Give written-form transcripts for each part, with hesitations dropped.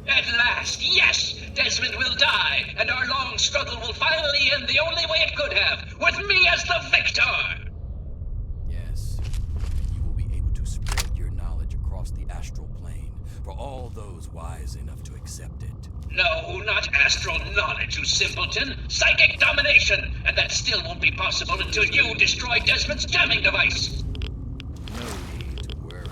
At last, yes! Desmond will die, and our long struggle will finally end the only way it could have, with me as the victor! Yes, and you will be able to spread your knowledge across the astral plane for all those wise enough to accept it. No, not astral knowledge, you simpleton! Psychic domination! And that still won't be possible until you destroy Desmond's jamming device! No need to worry.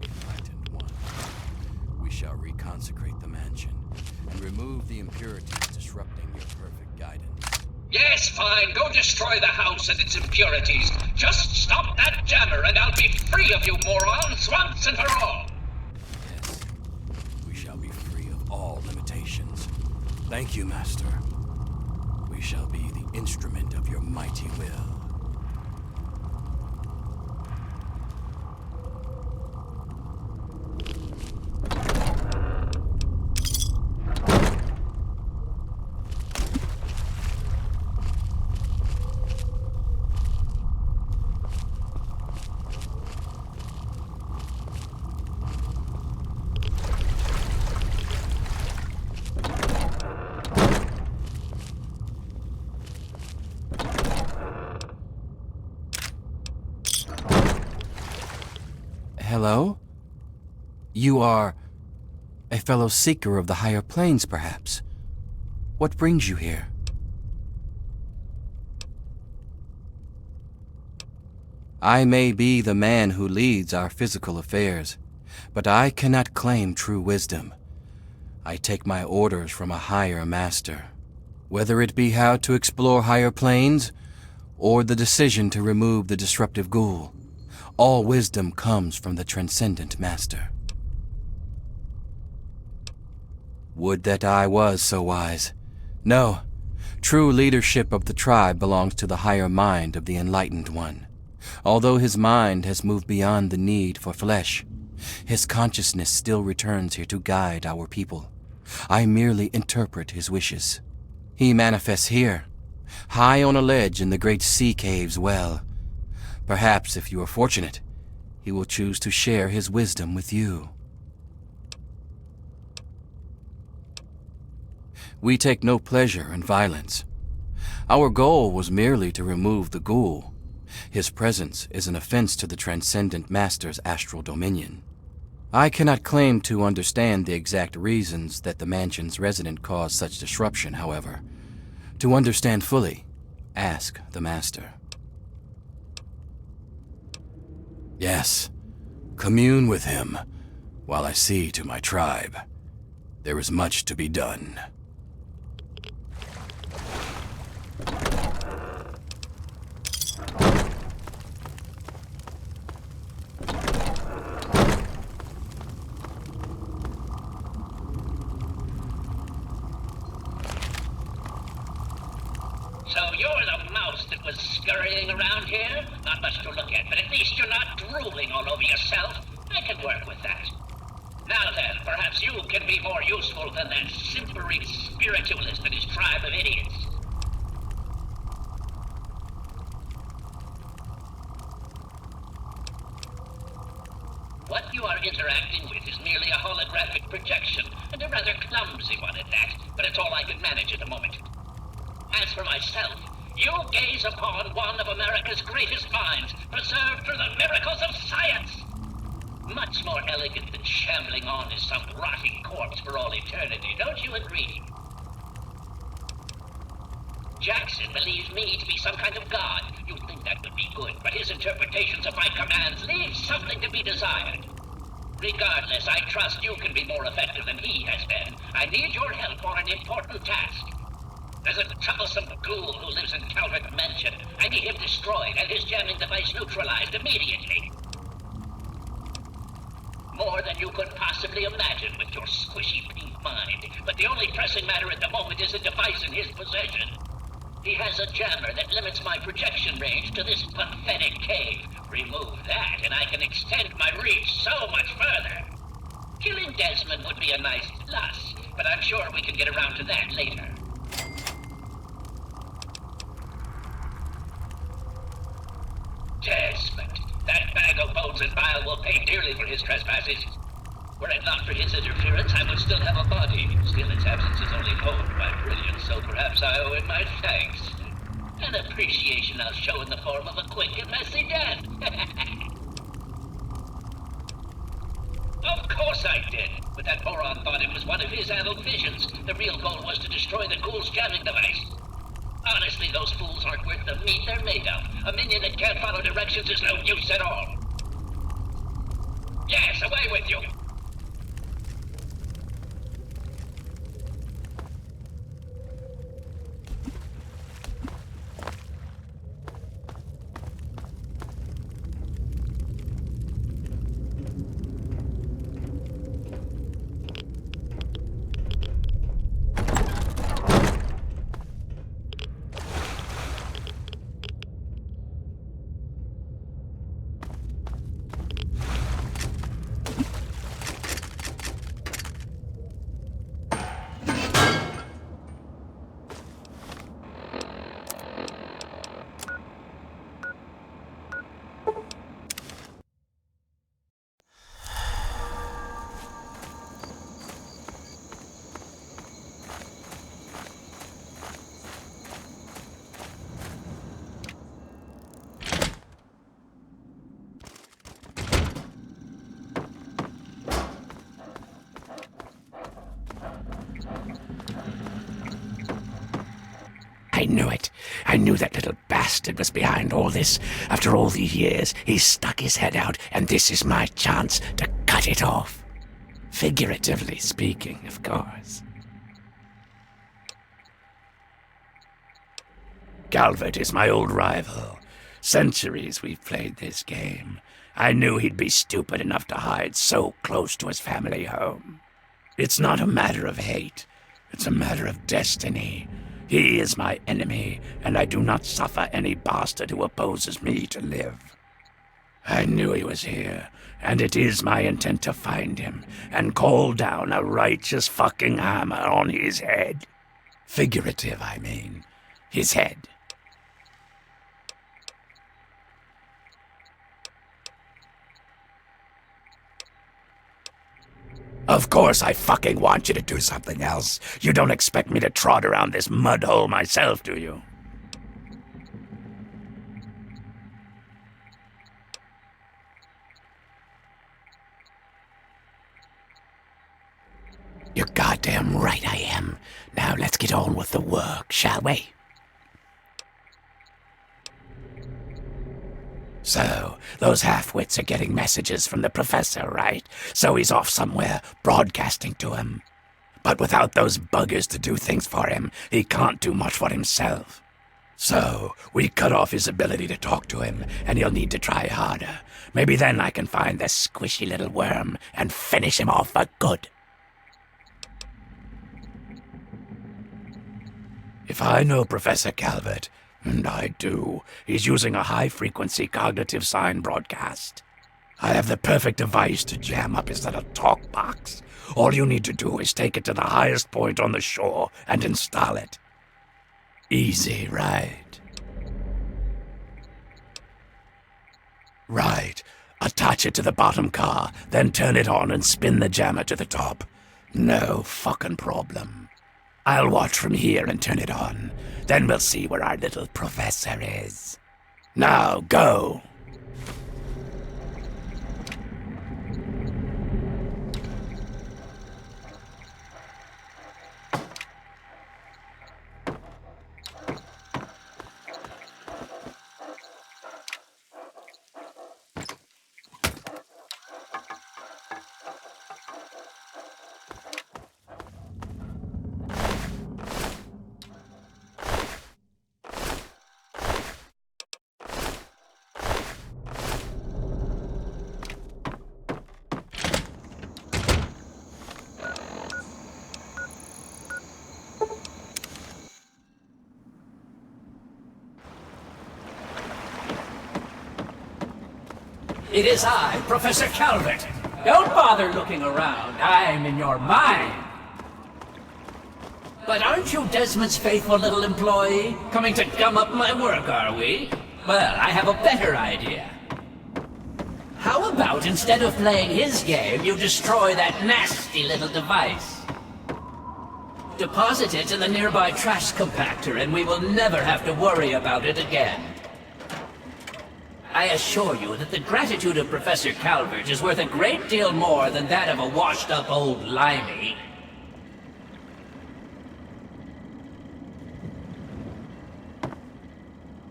Enlightened One, we shall reconsecrate the mansion and remove the impurities disrupting your perfect guidance. Yes, fine. Go destroy the house and its impurities. Just stop that jammer and I'll be free of you morons once and for all. Yes, we shall be free of all limitations. Thank you, Master. We shall be the instrument of your mighty will. Hello? You are a fellow seeker of the higher planes, perhaps? What brings you here? I may be the man who leads our physical affairs, but I cannot claim true wisdom. I take my orders from a higher master, whether it be how to explore higher planes or the decision to remove the disruptive ghoul. All wisdom comes from the transcendent master. Would that I was so wise. No, true leadership of the tribe belongs to the higher mind of the Enlightened One. Although his mind has moved beyond the need for flesh, his consciousness still returns here to guide our people. I merely interpret his wishes. He manifests here, high on a ledge in the great sea cave's well. Perhaps, if you are fortunate, he will choose to share his wisdom with you. We take no pleasure in violence. Our goal was merely to remove the ghoul. His presence is an offense to the Transcendent Master's astral dominion. I cannot claim to understand the exact reasons that the mansion's resident caused such disruption, however. To understand fully, ask the Master. Yes, commune with him, while I see to my tribe. There is much to be done. So you're the mouse that was scurrying around here? Not much to look at, but at least you're not drooling all over yourself. I can work with that. Now then, perhaps you can be more useful than that simpering spiritualist and his tribe of idiots. What you are interacting with is merely a holographic projection, and a rather clumsy one at that, but it's all I can manage at the moment. As for myself, you gaze upon one of America's greatest minds, preserved through the miracles of science. Much more elegant than shambling on as some rotting corpse for all eternity, don't you agree? Jackson believes me to be some kind of god. You'd think that would be good, but his interpretations of my commands leave something to be desired. Regardless, I trust you can be more effective than he has been. I need your help for an important task. There's a troublesome ghoul who lives in Calvert Mansion. I need him destroyed and his jamming device neutralized immediately. More than you could possibly imagine with your squishy pink mind. But the only pressing matter at the moment is a device in his possession. He has a jammer that limits my projection range to this pathetic cave. Remove that, and I can extend my reach so much further. Killing Desmond would be a nice plus, but I'm sure we can get around to that later. Desmond, that bag of bones and bile will pay dearly for his trespasses. Were it not for his interference, I would still have a body. Still, its absence is only honed by brilliance, so perhaps I owe him my thanks. An appreciation I'll show in the form of a quick and messy death. Of course I did, but that moron thought it was one of his adult visions. The real goal was to destroy the ghoul's jamming device. Honestly, those fools aren't worth the meat they're made of. A minion that can't follow directions is no use at all. Yes, away with you! I knew it. I knew that little bastard was behind all this. After all these years, he's stuck his head out, and this is my chance to cut it off. Figuratively speaking, of course. Calvert is my old rival. Centuries we've played this game. I knew he'd be stupid enough to hide so close to his family home. It's not a matter of hate. It's a matter of destiny. He is my enemy, and I do not suffer any bastard who opposes me to live. I knew he was here, and it is my intent to find him and call down a righteous fucking hammer on his head. Figurative, I mean. His head. Of course I fucking want you to do something else. You don't expect me to trot around this mud hole myself, do you? You're goddamn right I am. Now let's get on with the work, shall we? So, those half-wits are getting messages from the professor, right? So he's off somewhere, broadcasting to him. But without those buggers to do things for him, he can't do much for himself. So, we cut off his ability to talk to him, and he'll need to try harder. Maybe then I can find the squishy little worm and finish him off for good. If I know Professor Calvert, and I do, he's using a high-frequency cognitive sign broadcast. I have the perfect device to jam up his little talk box. All you need to do is take it to the highest point on the shore and install it. Easy, right? Right. Attach it to the bottom car, then turn it on and spin the jammer to the top. No fucking problem. I'll watch from here and turn it on. Then we'll see where our little professor is. Now, go! It is I, Professor Calvert. Don't bother looking around. I'm in your mind. But aren't you Desmond's faithful little employee? Coming to gum up my work, are we? Well, I have a better idea. How about instead of playing his game, you destroy that nasty little device? Deposit it in the nearby trash compactor and we will never have to worry about it again. I assure you that the gratitude of Professor Calvert is worth a great deal more than that of a washed-up old limey.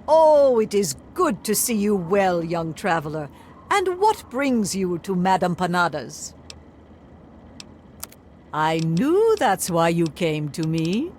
Oh, it is good to see you well, young traveler. And what brings you to Madame Panada's? I knew that's why you came to me.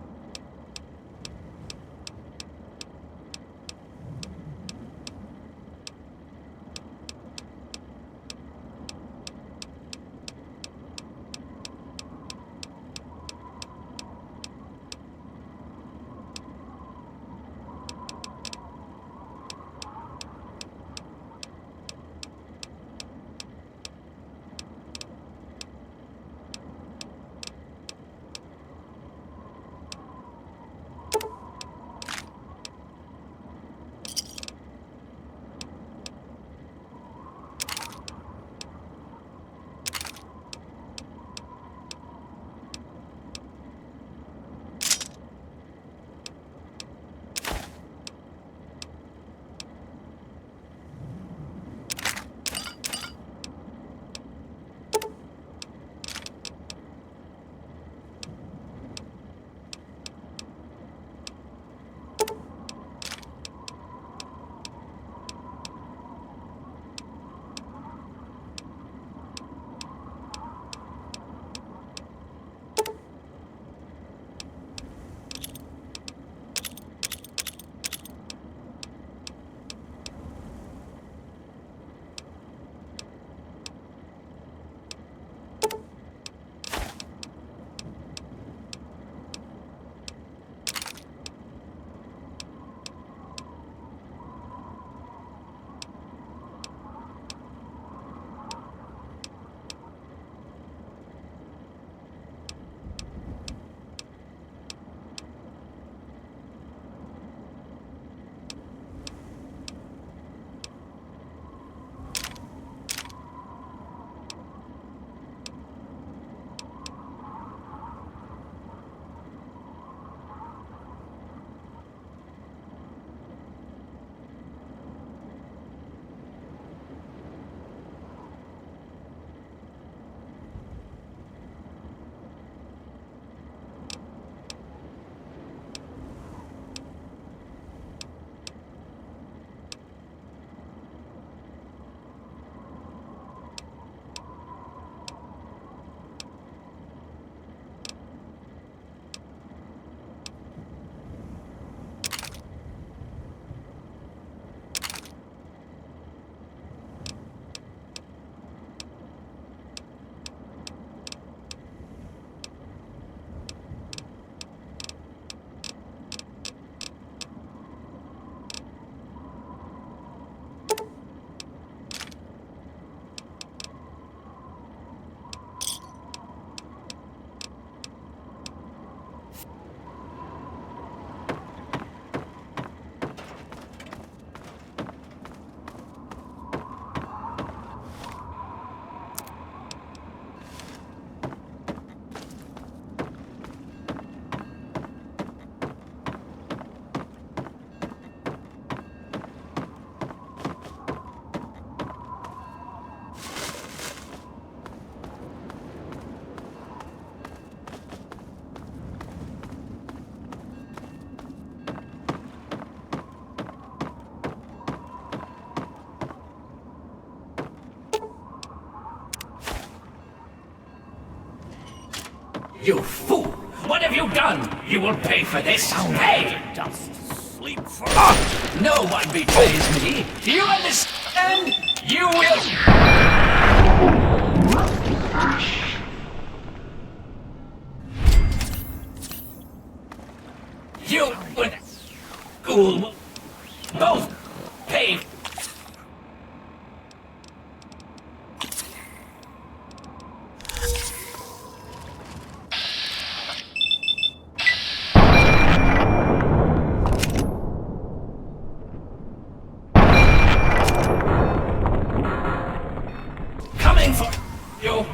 You fool! What have you done? You will pay for this. Pay! Just sleep for No one betrays me. Do you understand? You will... You would... Ghoul... Both pay... Coming for you.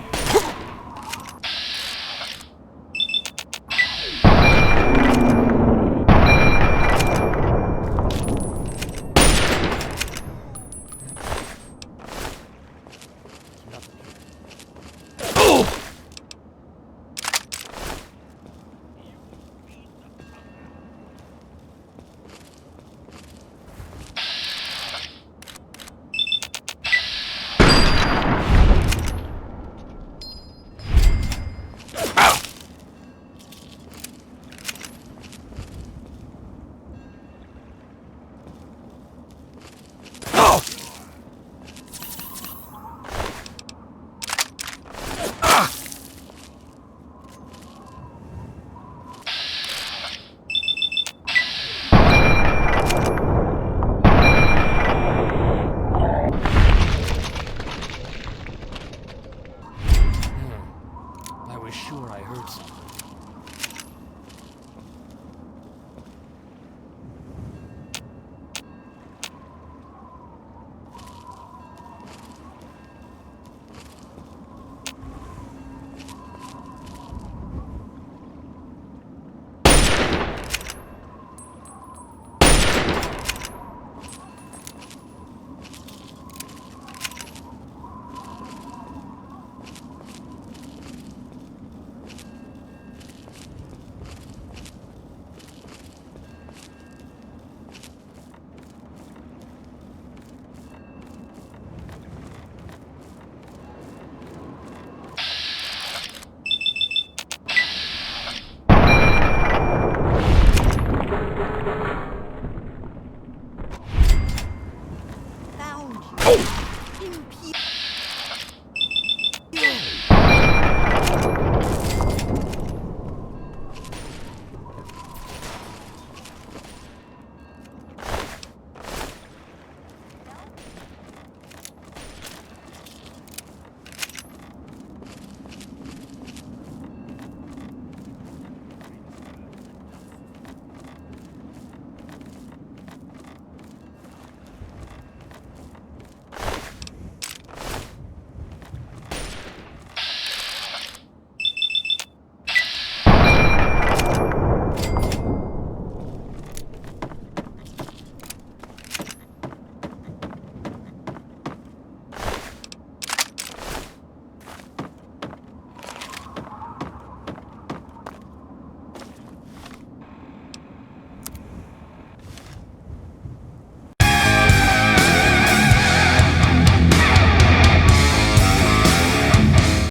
I was sure I heard something. Found you. In peace.